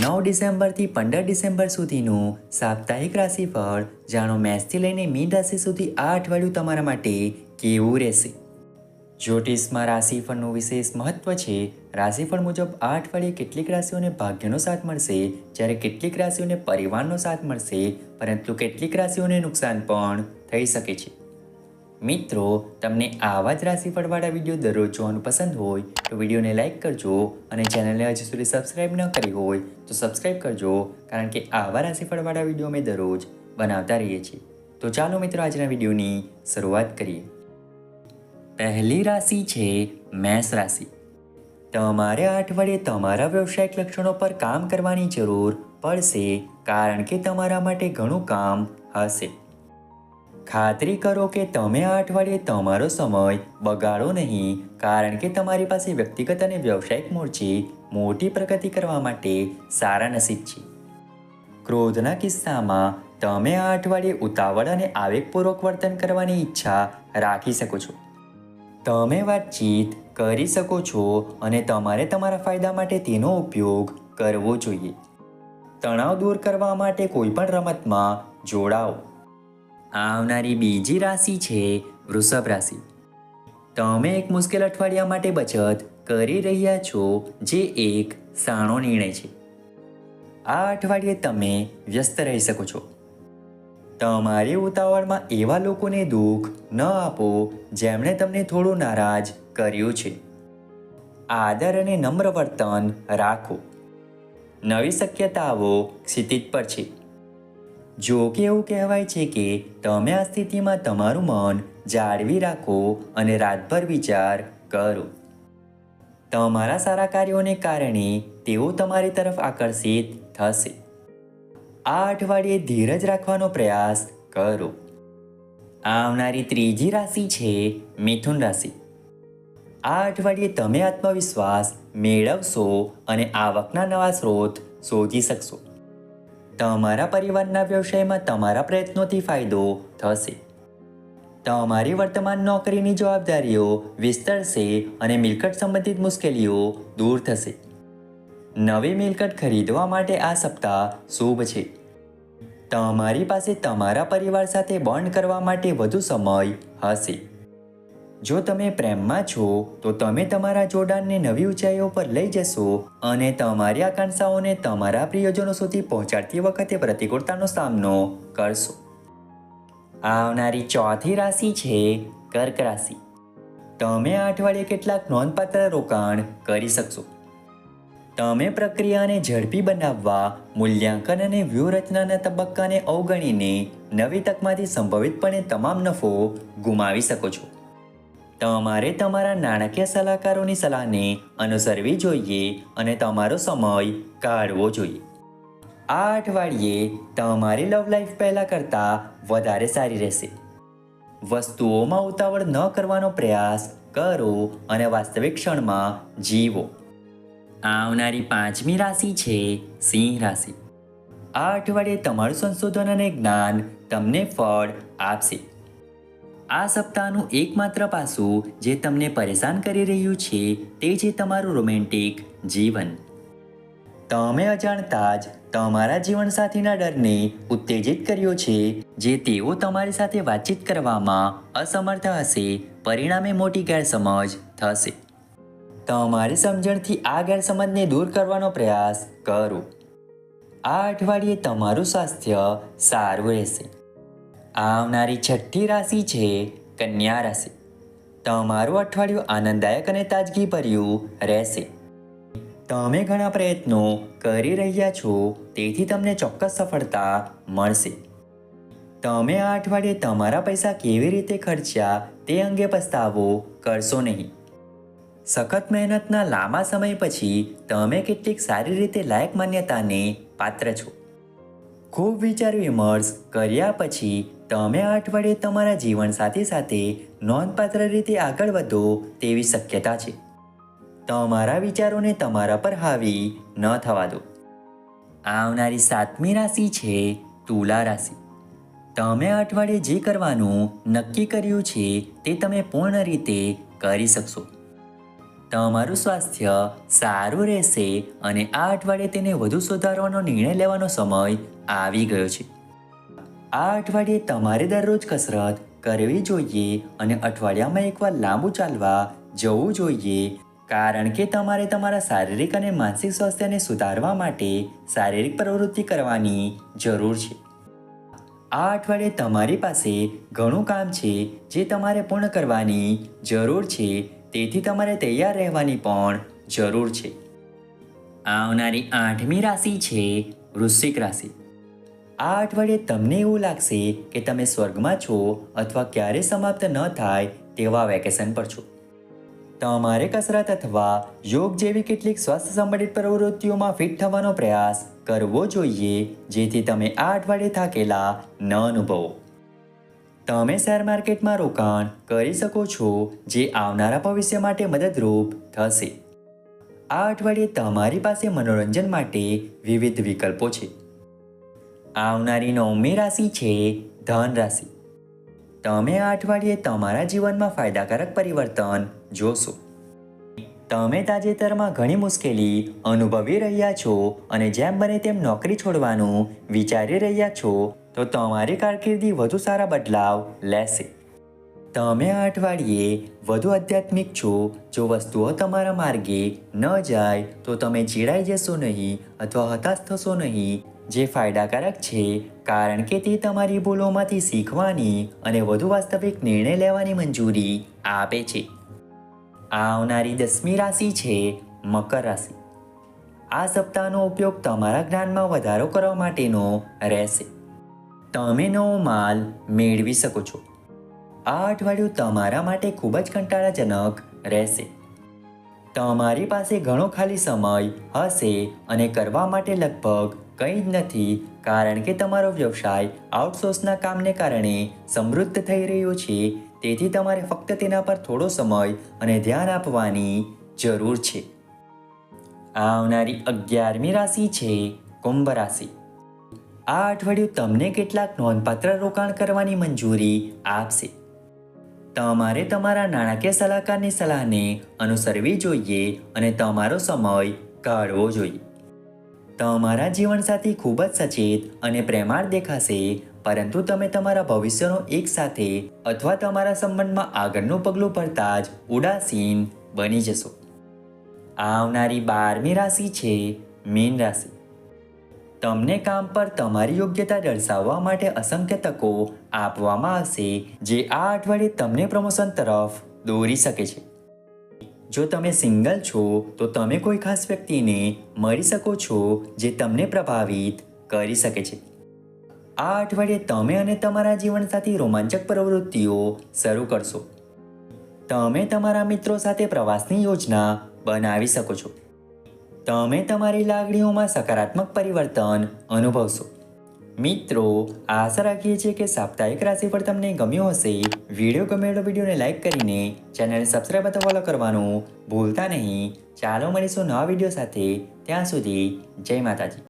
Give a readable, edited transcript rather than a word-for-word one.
9 ડિસેમ્બરથી 15 December સુધીનું સાપ્તાહિક રાશિફળ જાણો. મેષથી લઈને મીન રાશિ સુધી આ અઠવાડિયું તમારા માટે કેવું રહેશે. જ્યોતિષમાં રાશિફળનું વિશેષ મહત્વ છે. રાશિફળ મુજબ આ અઠવાડિયે કેટલીક રાશિઓને ભાગ્યનો સાથ મળશે, જ્યારે કેટલીક રાશિઓને પરિવારનો સાથ મળશે, પરંતુ કેટલીક રાશિઓને નુકસાન પણ થઈ શકે છે. મિત્રો, તમને આવા જ રાશિફળવાળા વિડીયો દરરોજ જોવાનું પસંદ હોય તો વિડીયોને લાઇક કરજો અને ચેનલને હજુ સુધી સબસ્ક્રાઇબ ન કરી હોય તો સબસ્ક્રાઇબ કરજો, કારણ કે આવા રાશિફળવાળા વિડીયો અમે દરરોજ બનાવતા રહીએ છીએ. તો ચાલો મિત્રો, આજના વિડીયોની શરૂઆત કરીએ. પહેલી રાશિ છે મેષ રાશિ. તમારે આ અઠવાડિયે તમારા વ્યવસાયિક લક્ષણો પર કામ કરવાની જરૂર પડશે, કારણ કે તમારા માટે ઘણું કામ હશે. ખાતરી કરો કે તમે આ અઠવાડિયે તમારો સમય બગાડો નહીં, કારણ કે તમારી પાસે વ્યક્તિગત અને વ્યવસાયિક મોરચે મોટી પ્રગતિ કરવા માટે સારા નસીબ છે. ક્રોધના કિસ્સામાં તમે આ અઠવાડિયે ઉતાવળ અને આવેગપૂર્વક વર્તન કરવાની ઈચ્છા રાખી શકો છો. તમે વાતચીત કરી શકો છો અને તમારે તમારા ફાયદા માટે તેનો ઉપયોગ કરવો જોઈએ. તણાવ દૂર કરવા માટે કોઈ પણ રમતમાં જોડાઓ. આવનારી બીજી રાશિ છે વૃષભ રાશિ. તમે એક મુશ્કેલ અઠવાડિયા માટે બચત કરી રહ્યા છો, જે એક સારો નિર્ણય છે. આ અઠવાડિયે તમે વ્યસ્ત રહી શકો છો. તમારી ઉતાવળમાં એવા લોકોને દુઃખ ન આપો જેમણે તમને થોડું નારાજ કર્યું છે. આદર અને નમ્ર વર્તન રાખો. નવી શક્યતાઓ ક્ષિતિજ પર છે. જો કે એવું કહેવાય છે કે તમે આ સ્થિતિમાં તમારું મન જાળવી રાખો અને રાતભર વિચાર કરો. તમારા સારા કાર્યોને કારણે તેઓ તમારી તરફ આકર્ષિત થશે. આ અઠવાડિયે ધીરજ રાખવાનો પ્રયાસ કરો. આવનારી ત્રીજી રાશિ છે મિથુન રાશિ. આ અઠવાડિયે તમે આત્મવિશ્વાસ મેળવશો અને આવકના નવા સ્ત્રોત શોધી શકશો. તમારા પરિવારના વ્યવસાયમાં તમારા પ્રયત્નોથી ફાયદો થશે. તમારી વર્તમાન નોકરીની જવાબદારીઓ વિસ્તરશે અને મિલકત સંબંધિત મુશ્કેલીઓ દૂર થશે. નવી મિલકત ખરીદવા માટે આ સપ્તાહ શુભ છે. તમારી પાસે તમારા પરિવાર સાથે બોન્ડ કરવા માટે વધુ સમય હશે. જો તમે પ્રેમમાં છો તો તમે તમારા જોડાણને નવી ઊંચાઈઓ પર લઈ જશો અને તમારી આકાંક્ષાઓને તમારા પ્રિયજનો સુધી પહોંચાડતી વખતે પ્રતિકૂળતાનો સામનો કરશો. આવનારી ચોથી રાશિ છે કર્ક રાશિ. તમે આ અઠવાડિયે કેટલાક નોંધપાત્ર રોકાણ કરી શકશો. તમે પ્રક્રિયાને ઝડપી બનાવવા, મૂલ્યાંકન અને વ્યૂહરચનાના તબક્કાને અવગણીને નવી તકમાંથી સંભવિતપણે તમામ નફો ગુમાવી શકો છો. તમારે તમારા નાણાકીય સલાહકારોની સલાહને અનુસરવી જોઈએ અને તમારો સમય કાઢવો જોઈએ. આ અઠવાડિયે તમારી લવ લાઈફ પહેલા કરતાં વધારે સારી રહેશે. વસ્તુઓમાં ઉતાવળ ન કરવાનો પ્રયાસ કરો અને વાસ્તવિક ક્ષણમાં જીવો. આવનારી પાંચમી રાશિ છે સિંહ રાશિ. આ અઠવાડિયે તમારું સંશોધન અને જ્ઞાન તમને ફળ આપશે. આ સપ્તાહનું એકમાત્ર પાસું જે તમને પરેશાન કરી રહ્યું છે તે છે તમારું રોમેન્ટિક જીવન. તમે અજાણતા જ તમારા જીવનસાથીના ડરને ઉત્તેજિત કર્યો છે, જે તેઓ તમારી સાથે વાતચીત કરવામાં અસમર્થ હશે. પરિણામે મોટી ગેરસમજ થશે. તમારી સમજણથી આ ગેરસમજને દૂર કરવાનો પ્રયાસ કરો. આ અઠવાડિયે તમારું સ્વાસ્થ્ય સારું રહેશે. આવનારી છઠ્ઠી રાશિ છે કન્યા રાશિ. તમારું અઠવાડિયું આનંદદાયક અને તાજગીભર્યું રહેશે. તમે ઘણા પ્રયત્નો કરી રહ્યા છો, તેથી તમને ચોક્કસ સફળતા મળશે. તમે આ અઠવાડિયે તમારા પૈસા કેવી રીતે ખર્ચ્યા તે અંગે પસ્તાવો કરશો નહીં. સખત મહેનતના લાંબા સમય પછી તમે કેટલીક સારી રીતે લાયક માન્યતાને પાત્ર છો. ખૂબ વિચાર વિમર્શ કર્યા પછી તમે આ અઠવાડિયે તમારા જીવનસાથી સાથે નોંધપાત્ર રીતે આગળ વધો તેવી શક્યતા છે. તમારા વિચારોને તમારા પર હાવી ન થવા દો. આવનારી સાતમી રાશિ છે તુલા રાશિ. તમે આ અઠવાડિયે જે કરવાનું નક્કી કર્યું છે તે તમે પૂર્ણ રીતે કરી શકશો. તમારું સ્વાસ્થ્ય સારું રહેશે અને આ અઠવાડિયે તેને વધુ સુધારવાનો નિર્ણય લેવાનો સમય આવી ગયો છે. આ અઠવાડિયે તમારે દરરોજ કસરત કરવી જોઈએ અને અઠવાડિયામાં એકવાર લાંબુ ચાલવા જવું જોઈએ, કારણ કે તમારે તમારા શારીરિક અને માનસિક સ્વાસ્થ્યને સુધારવા માટે શારીરિક પ્રવૃત્તિ કરવાની જરૂર છે. આ અઠવાડિયે તમારી પાસે ઘણું કામ છે જે તમારે પૂર્ણ કરવાની જરૂર છે, તેથી તમારે તૈયાર રહેવાની પણ જરૂર છે. આવનારી 8મી રાશિ છે વૃશ્ચિક રાશિ. આ અઠવાડિયે તમને એવું લાગશે કે તમે સ્વર્ગમાં છો અથવા ક્યારે સમાપ્ત ન થાય તેવા વેકેશન પર છો. તમારે કસરત અથવા યોગ જેવી કેટલીક સ્વાસ્થ્ય સંબંધિત પ્રવૃત્તિઓમાં ફિટ થવાનો પ્રયાસ કરવો જોઈએ, જેથી તમે આ અઠવાડિયે થાકેલા ન અનુભવો. તમે શેર માર્કેટમાં રોકાણ કરી શકો છો, જે આવનારા ભવિષ્ય માટે મદદરૂપ થશે. આ અઠવાડિયે તમારી પાસે મનોરંજન માટે વિવિધ વિકલ્પો છે. આવનારી 9મી રાશિ છે ધન રાશિ. તમે આ અઠવાડિયે તમારા જીવનમાં ફાયદાકારક પરિવર્તન જોશો. તમે તાજેતરમાં ઘણી મુશ્કેલી અનુભવી રહ્યા છો અને જેમ બને તેમ નોકરી છોડવાનું વિચારી રહ્યા છો, તો તમારી કારકિર્દી વધુ સારા બદલાવ લેશે. તમે આ અઠવાડિયે વધુ આધ્યાત્મિક છો. જો વસ્તુઓ તમારા માર્ગે ન જાય તો તમે ચીડાઈ જશો નહીં અથવા હતાશ થશો નહીં, જે ફાયદાકારક છે, કારણ કે તે તમારી ભૂલોમાંથી શીખવાની અને વધુ વાસ્તવિક નિર્ણય લેવાની મંજૂરી આપે છે. આવનારી 10મી રાશિ છે મકર રાશિ. આ સપ્તાહનો ઉપયોગ તમારા જ્ઞાનમાં વધારો કરવા માટેનો રહેશે. તમે નવો માલ મેળવી શકો છો. આ અઠવાડિયું તમારા માટે ખૂબ જ કંટાળાજનક રહેશે. તમારી પાસે ઘણો ખાલી સમય હશે અને કરવા માટે લગભગ કંઈ જ નથી, કારણ કે તમારો વ્યવસાય આઉટસોર્સના કામને કારણે સમૃદ્ધ થઈ રહ્યો છે, તેથી તમારે ફક્ત તેના પર થોડો સમય અને ધ્યાન આપવાની જરૂર છે. આવનારી 11મી રાશિ છે કુંભ રાશિ. આ અઠવાડિયું તમને કેટલાક નોંધપાત્ર રોકાણ કરવાની મંજૂરી આપશે. તમારે તમારા નાણાકીય સલાહકારની સલાહને અનુસરવી જોઈએ અને તમારો સમય કાઢવો જોઈએ. તમારા જીવનસાથી ખૂબ જ સચેત અને પ્રેમાળ દેખાશે, પરંતુ તમે તમારા ભવિષ્યનો એક સાથે અથવા તમારા સંબંધમાં આગળનું પગલું ભરતા જ ઉદાસીન બની જશો. આવનારી 12મી રાશિ છે મીન રાશિ. તમને કામ પર તમારી યોગ્યતા દર્શાવવા માટે અસંખ્ય તકો આપવામાં આવશે, જે આ અઠવાડિયે તમને પ્રમોશન તરફ દોરી શકે છે. જો તમે સિંગલ છો તો તમે કોઈ ખાસ વ્યક્તિને મળી શકો છો જે તમને પ્રભાવિત કરી શકે છે. આ અઠવાડિયે તમે અને તમારા જીવનસાથી રોમાંચક પ્રવૃત્તિઓ શરૂ કરશો. તમે તમારા મિત્રો સાથે પ્રવાસની યોજના બનાવી શકો છો. તમે તમારી લાગણીઓમાં સકારાત્મક પરિવર્તન અનુભવશો. મિત્રો, આશા રાખીએ છીએ કે સાપ્તાહિક રાશિફળ તમને ગમ્યું હશે. વિડીયો ગમે તો વિડીયોને લાઇક કરીને ચેનલ સબસ્ક્રાઈબ અથવા ફોલો કરવાનું ભૂલતા નહીં. ચાલો મળીશું નવા વિડીયો સાથે. ત્યાં સુધી જય માતાજી.